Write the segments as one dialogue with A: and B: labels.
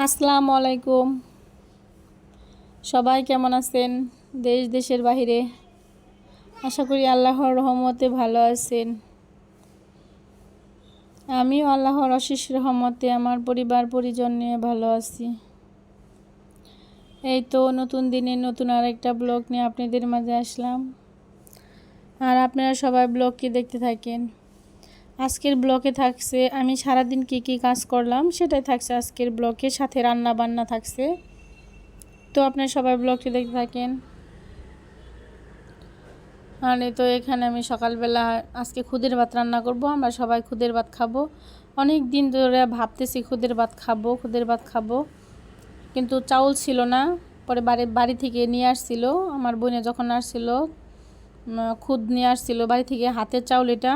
A: আসসালামু আলাইকুম। সবাই কেমন আছেন? দেশ দেশের বাহিরে আশা করি আল্লাহর রহমতে ভালো আছেন। আমিও আল্লাহর অশেষ রহমতে আমার পরিবার পরিজন নিয়ে ভালো আছি। এই তো নতুন দিনে নতুন আরেকটা ব্লগ নিয়ে আপনাদের মাঝে আসলাম। আর আপনারা সবাই ব্লগটি দেখতে থাকেন। আজকের ব্লগে থাকছে আমি সারাদিন কি কাজ করলাম সেটাই থাকছে আজকের ব্লগে, সাথে রান্না বান্না থাকছে। তো আপনারা সবাই ব্লগটি দেখতে থাকেন। আর এই তো এখানে আমি সকালবেলা আজকে খুদের ভাত রান্না করব। আমরা সবাই খুদের ভাত খাবো। অনেক দিন ধরে ভাবতেছি খুদের ভাত খাবো, কিন্তু চাউল ছিল না। পরে বাড়ি থেকে নিয়ে আসছিল, আমার বোনে যখন আসছিল খুদ নিয়ে আসছিল বাড়ি থেকে, হাতের চাউল এটা,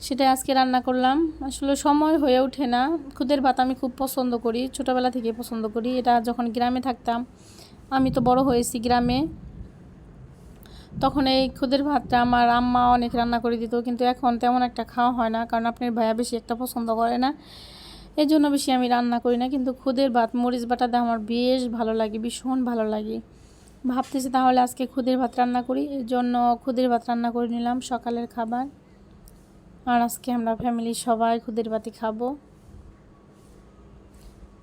A: সেটা আজকে রান্না করলাম। আসলে সময় হয়ে ওঠে না। খুদের ভাত আমি খুব পছন্দ করি, ছোটোবেলা থেকে পছন্দ করি। এটা যখন গ্রামে থাকতাম, আমি তো বড় হয়েছি গ্রামে, তখন এই খুদের ভাতটা আমার আম্মা অনেক রান্না করে দিত, কিন্তু এখন তেমন একটা খাওয়া হয় না, কারণ আপনার ভাইয়া বেশি একটা পছন্দ করে না, এই জন্য বেশি আমি রান্না করি না। কিন্তু খুদের ভাত মরিচ বাটাতে আমার বেশ ভালো লাগে, ভীষণ ভালো লাগে। ভাবতেছি তাহলে আজকে খুদের ভাত রান্না করি, এর জন্য খুদের ভাত রান্না করে নিলাম সকালের খাবার। আর আজকে আমরা ফ্যামিলি সবাই খুদের ভাতই খাবো।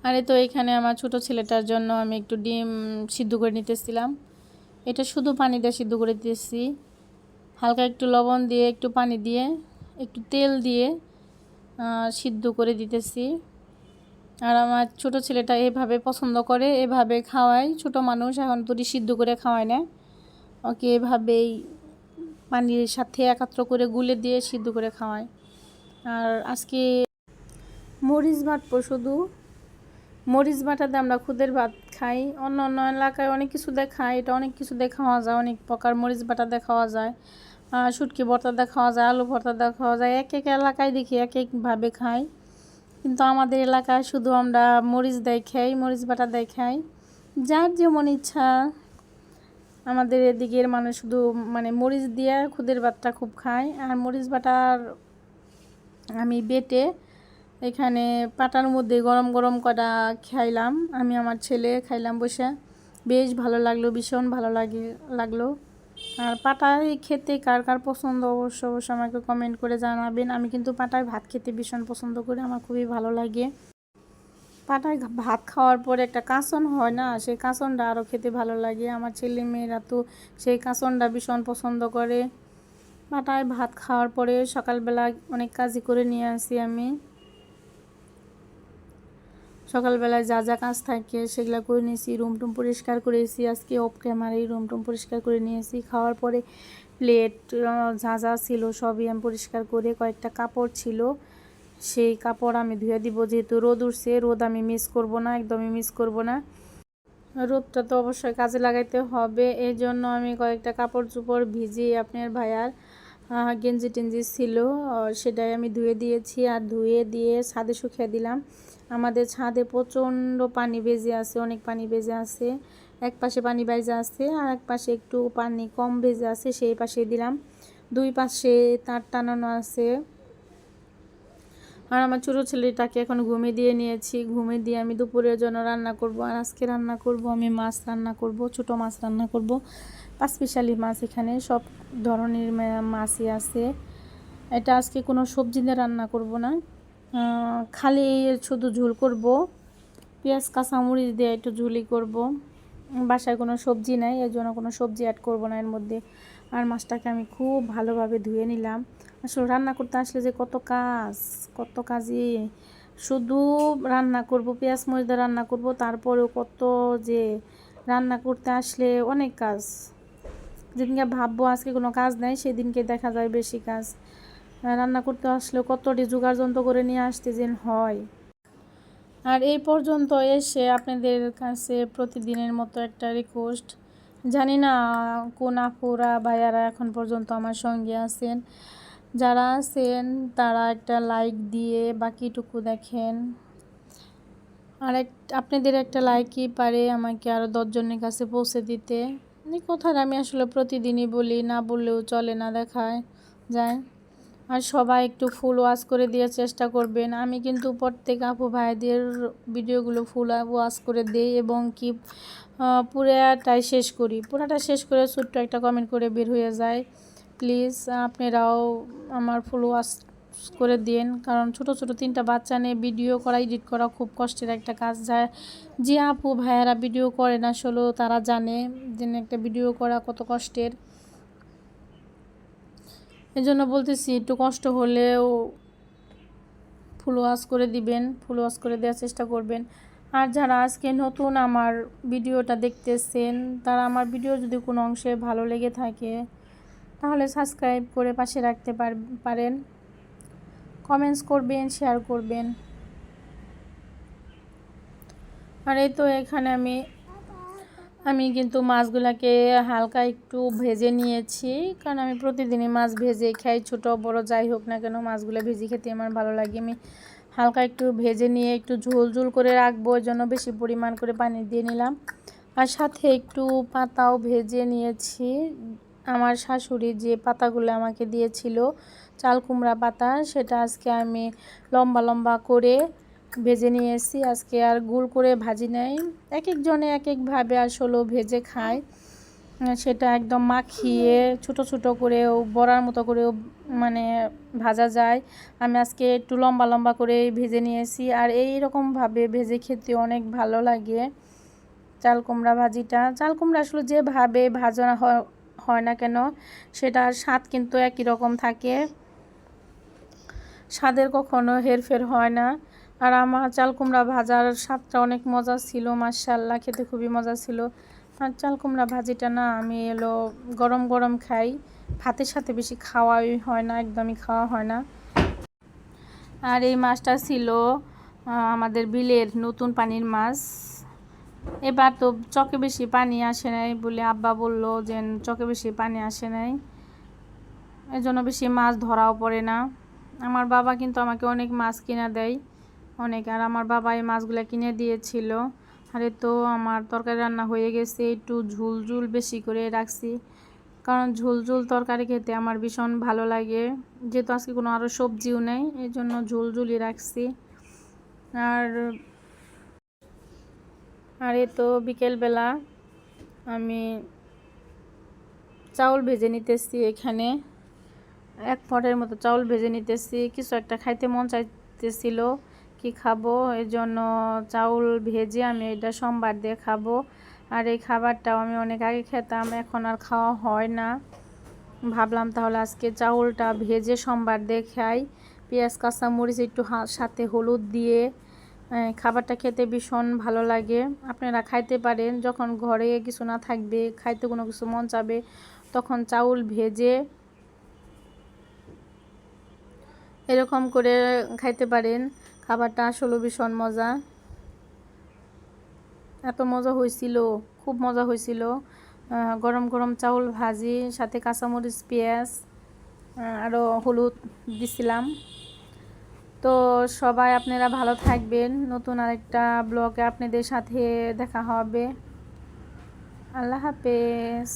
A: আরে তো এখানে আমার ছোট ছেলেটার জন্য আমি একটু ডিম সিদ্ধ করে নিতেছিলাম। এটা শুধু পানি দিয়ে সিদ্ধ করে দিয়েছি, হালকা একটু লবণ দিয়ে, একটু পানি দিয়ে, একটু তেল দিয়ে সিদ্ধ করে দিতেছি। আর আমার ছোট ছেলেটা এভাবে পছন্দ করে, এভাবে খাওয়াই। ছোট মানুষ এখন তো সিদ্ধ করে খাওয়ায় না, ওকে এভাবেই পানির সাথে একাত্র করে গুলে দিয়ে সিদ্ধ করে খাওয়ায়। আর আজকে মরিচ বাটবো, শুধু মরিচ বাটাতে আমরা খুদের ভাত খাই। অন্য অন্য এলাকায় অনেক কিছু দেখায়, এটা অনেক কিছু খাওয়া যায়, অনেক প্রকার মরিচ বাটা খাওয়া যায়, শুটকি ভর্তা খাওয়া যায়, আলু ভর্তা খাওয়া যায়। এক এক এলাকায় দেখি এক একভাবে খাই, কিন্তু আমাদের এলাকায় শুধু আমরা মরিচ খাই, মরিচ বাটা খাই, যার যেমন ইচ্ছা। আমাদের এদিকের মানুষ শুধু মানে মরিচ দিয়ে খুদের ভাতটা খুব খায়। আর মরিচ বাটার আমি বেটে এখানে পাটার মধ্যে গরম গরম কটা খাইলাম, আমি আমার ছেলে খাইলাম বসে, বেশ ভালো লাগলো, ভীষণ ভালো লাগলো। আর পাটায় খেতে কার কার পছন্দ অবশ্যই আমাকে কমেন্ট করে জানাবেন। আমি কিন্তু পাটায় ভাত খেতে ভীষণ পছন্দ করি, আমার খুবই ভালো লাগে। পাটায় ভাত খাওয়ার পরে একটা কাঁচন হয় না, সেই কাঁচনটা আরও খেতে ভালো লাগে। আমার ছেলে মেয়েরা তো সেই কাঁচনটা ভীষণ পছন্দ করে। পাটায় ভাত খাওয়ার পরে সকালবেলা অনেক কাজই করে নিয়ে আসি আমি। সকালবেলায় যা যা কাজ থাকে সেগুলো করে নিয়েছি, রুম টুম পরিষ্কার করেছি, আজকে অফ ক্যামেরায় রুম টুম পরিষ্কার করে নিয়েছি। খাওয়ার পরে প্লেট যা যা ছিল সবই আমি পরিষ্কার করে, কয়েকটা কাপড় ছিল সেই কাপড় আমি ধুয়ে দিব, যেহেতু রোদ উঠছে, রোদ আমি মিস করব না, একদমই মিস করব না। রোদটা তো অবশ্যই কাজে লাগাইতে হবে, এই জন্য আমি কয়েকটা কাপড় চোপড় ভিজিয়ে আপনার ভাইয়ার গেঞ্জি টেঞ্জি ছিল সেটাই আমি ধুয়ে দিয়েছি। আর ধুয়ে দিয়ে ছাদে শুকিয়ে দিলাম। আমাদের ছাদে প্রচণ্ড পানি ভেজে আছে, অনেক পানি ভেজে আছে। এক পাশে পানি ভেজে আছে আর এক পাশে একটু পানি কম ভেজে আছে, সেই পাশে দিলাম। দুই পাশে তার টানানো আছে। আর আমার ছোটো ছেলেটাকে এখন ঘুমিয়ে দিয়ে নিয়েছি, ঘুমিয়ে দিয়ে আমি দুপুরের জন্য রান্না করব। আর আজকে রান্না করব আমি মাছ রান্না করব, ছোটো মাছ রান্না করব, পাঁচমিশালি মাছ। এখানে সব ধরনের মাছই আছে। এটা আজকে কোনো সবজি দিয়ে রান্না করব না, খালি শুধু ঝোল করব, পেঁয়াজ কাঁচামরিচ দিয়ে একটু ঝুলি করব। বাসায় কোনো সবজি নাই, এর জন্য কোনো সবজি অ্যাড করব না এর মধ্যে। আর মাছটাকে আমি খুব ভালোভাবে ধুয়ে নিলাম। আসলে রান্না করতে আসলে যে কত কাজই, শুধু রান্না করব, পেঁয়াজ মরিচ দিয়ে রান্না করব, তারপরেও কত যে রান্না করতে আসলে অনেক কাজ। যেদিনকে ভাববো আজকে কোনো কাজ নাই, সেদিনকে দেখা যায় বেশি কাজ। রান্না করতে আসলে কতটি জোগাড় যন্ত্র করে নিয়ে আসতে যেন হয়। আর এই পর্যন্ত এসে আপনাদের কাছে প্রতিদিনের মতো একটা রিকোয়েস্ট, জানি না কোন আপুরা ভাইয়ারা এখন পর্যন্ত আমার সঙ্গে আছেন, যারা আছেন তারা একটা লাইক দিয়ে বাকিটুকু দেখেন। আর আপনাদের একটা লাইকই পারে আমাকে আরও 10 জনের কাছে পৌঁছে দিতে। এই কথাটা আমি আসলে প্রতিদিনই বলি, না বললেও চলে, না দেখায় যায়। আর সবাই একটু ফুল ওয়াশ করে দেওয়ার চেষ্টা করবেন। আমি কিন্তু প্রত্যেক আপু ভাইদের ভিডিওগুলো ফুল ওয়াশ করে দিই এবং কি পুরাটাই শেষ করি। পুরাটা শেষ করে ছোট্ট একটা কমেন্ট করে বের হয়ে যায়। প্লিজ আপনারাও আমার ফুল ওয়াশ করে দিন, কারণ ছোট ছোট 3টা বাচ্চা নিয়ে ভিডিও করা, এডিট করা খুব কষ্টের একটা কাজ। যে আপু ভাইয়ারা ভিডিও করে না আসলে তারা জানে যে একটা ভিডিও করা কত কষ্টের। এই জন্য বলতেছি একটু কষ্ট হলেও ফুল ওয়াশ করে দিবেন, ফুল ওয়াশ করে দেওয়ার চেষ্টা করবেন। আর যারা আজকে নতুন আমার ভিডিওটা দেখতেছেন, তারা আমার ভিডিও যদি কোনো অংশে ভালো লেগে থাকে তাহলে সাবস্ক্রাইব করে পাশে রাখতে পারেন, কমেন্টস করবেন, শেয়ার করবেন। আর এই তো এখানে আমি কিন্তু মাছগুলোকে হালকা একটু ভেজে নিয়েছি, কারণ আমি প্রতিদিনই মাছ ভেজে খাই, ছোট বড় যাই হোক না কেন মাছগুলো ভেজে খেতে আমার ভালো লাগে। আমি হালকা একটু ভেজে নিয়ে একটু ঝোল ঝোল করে রাখবো, ওই জন্য বেশি পরিমাণ করে পানি দিয়ে নিলাম। আর সাথে একটু পাতাও ভেজে নিয়েছি। আমার শাশুড়ি যে পাতাগুলো আমাকে দিয়েছিল, চাল কুমড়া পাতা, সেটা আজকে আমি লম্বা লম্বা করে ভেজে নিয়ে এসেছি। আজকে আর গোল করে ভাজি নাই, এক একজনে এক একভাবে আসলে ভেজে খায়। সেটা একদম মাখিয়ে ছোট ছোট করেও বড়ার মতো করেও মানে ভাজা যায়। আমি আজকে একটু লম্বা লম্বা করে ভেজে নিয়েছি। আর এই রকমভাবে ভেজে খেতে অনেক ভালো লাগে চাল কুমড়া ভাজিটা। চাল কুমড়া আসলে যেভাবে ভাজা হয় না কেন সেটার স্বাদ কিন্তু একই রকম থাকে, স্বাদের কখনো হেরফের হয় না। আর আমার চাল কুমড়া ভাজার স্বাদটা অনেক মজা ছিল, মাশাআল্লাহ, খেতে খুবই মজা ছিল। আর চাল কুমড়া ভাজিটা না আমি গরম গরম খাই, ভাতের সাথে বেশি খাওয়াই হয় না, একদমই খাওয়া হয় না। আর এই মাছটা ছিল আমাদের বিলের নতুন পানির মাছ। এবার তো চকে বেশি পানি আসে নাই বলে আব্বা বলল যে চকে বেশি পানি আসে নাই, এই জন্য বেশি মাছ ধরাও পড়ে না। আমার বাবা কিন্তু আমাকে অনেক মাছ কিনে দেয়, অনেক। আর আমার বাবা এই মাছগুলো কিনে দিয়েছিল। আরে তো আমার তরকারি রান্না হয়ে গেছে, একটু ঝুল ঝুল বেশি করে রাখছি, কারণ ঝুল ঝুল তরকারি খেতে আমার ভীষণ ভালো লাগে। যেহেতু আজকে কোনো আরও সবজিও নেই, এই জন্য ঝুল ঝুলই রাখছি। আর এই তো বিকেলবেলা আমি চাউল ভেজে নিতেছি, এখানে 1 পটের মতো চাউল ভেজে নিতেছি। কিছু একটা খাইতে মন চাইতেছিল, কি খাবো, এই জন্য চাউল ভেজে আমি এটা সোমবার দিয়ে খাবো। আর এই খাবারটাও আমি অনেক আগে খেতাম, এখন আর খাওয়া হয় না। ভাবলাম তাহলে আজকে চাউলটা ভেজে সোমবার দিয়ে খাই, পেঁয়াজ কাঁচামরিচ একটু সাথে হলুদ দিয়ে। খাবারটা খেতে ভীষণ ভালো লাগে। আপনারা খাইতে পারেন, যখন ঘরে কিছু না থাকবে, খাইতে কোনো কিছু মন চাবে, তখন চাউল ভেজে এরকম করে খাইতে পারেন। খাবারটা আসলে ভীষণ মজা, এত মজা হয়েছিল, খুব মজা হয়েছিল। গরম গরম চাউল ভাজি, সাথে কাঁচামরিচ, পেঁয়াজ, আরও হলুদ দিছিলাম। তো সবাই আপনারা ভালো থাকবেন, নতুন আরেকটা ব্লগে আপনাদের সাথে দেখা হবে। আল্লাহ হাফেজ।